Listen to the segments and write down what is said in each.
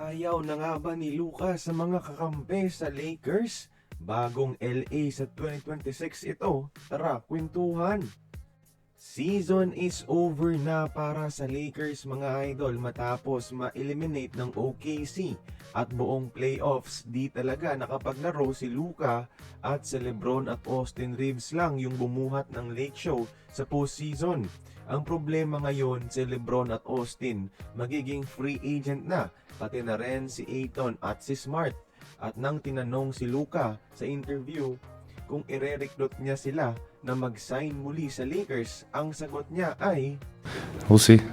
Ayaw na nga ba ni Luka sa mga kakampi sa Lakers? Bagong LA sa 2026 ito. Tara, kwentuhan! Season is over na para sa Lakers mga idol matapos ma-eliminate ng OKC at buong playoffs. Di talaga nakapaglaro si Luka at si LeBron at Austin Reeves lang yung bumuhat ng late show sa postseason. Ang problema ngayon si LeBron at Austin magiging free agent na, pati na rin si Ayton at si Smart. At nang tinanong si Luka sa interview kung ire-recruit niya sila na mag-sign muli sa Lakers, ang sagot niya ay We'll see.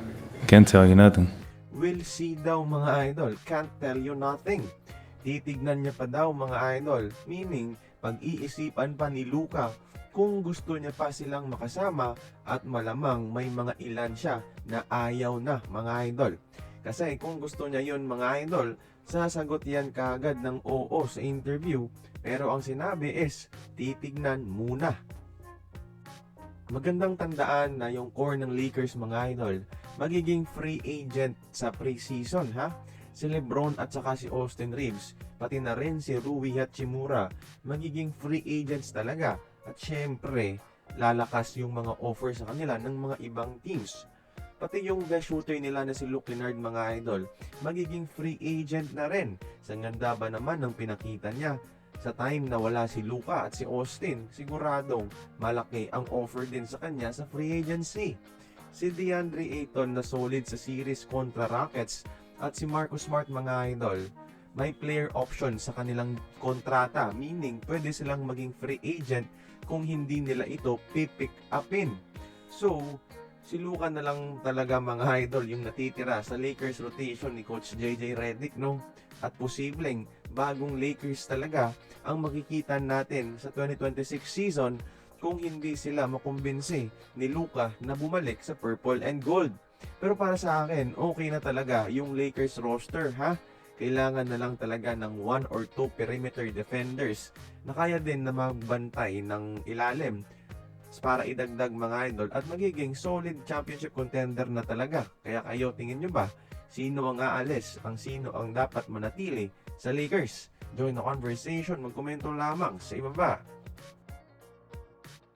Can't tell you nothing. "We'll see" daw mga idol, can't tell you nothing. Titignan niya pa daw mga idol, meaning pag-iisipan pa ni Luka kung gusto niya pa silang makasama at malamang may mga ilan siya na ayaw na mga idol. Kasi kung gusto niya yon mga idol, sasagot yan kagad ng oo sa interview, pero ang sinabi is titignan muna. Magandang tandaan na yung core ng Lakers mga idol magiging free agent sa preseason ha. Si LeBron at saka si Austin Reeves, pati na rin si Rui Hachimura, magiging free agents talaga. At syempre, lalakas yung mga offer sa kanila ng mga ibang teams. Pati yung best shooter nila na si Luke Kennard mga idol, magiging free agent na rin. Sa ganda ba naman ng pinakita niya? Sa time na wala si Luka at si Austin, siguradong malaki ang offer din sa kanya sa free agency. Si DeAndre Ayton na solid sa series kontra Rockets at si Marcus Smart mga idol, may player option sa kanilang kontrata, meaning pwede silang maging free agent kung hindi nila ito pipick upin. So, si Luka na lang talaga mga idol yung natitira sa Lakers rotation ni Coach JJ Redick, no? At posibleng bagong Lakers talaga ang makikita natin sa 2026 season kung hindi sila makumbinsi ni Luka na bumalik sa purple and gold. Pero para sa akin, okay na talaga yung Lakers roster ha. Kailangan na lang talaga ng 1 or 2 perimeter defenders na kaya din na magbantay ng ilalim para idagdag mga idol at magiging solid championship contender na talaga. Kaya kayo, tingin nyo ba? Sino ang aalis? Ang sino ang dapat manatili sa Lakers? Join the conversation, magkomento lamang sa ibaba.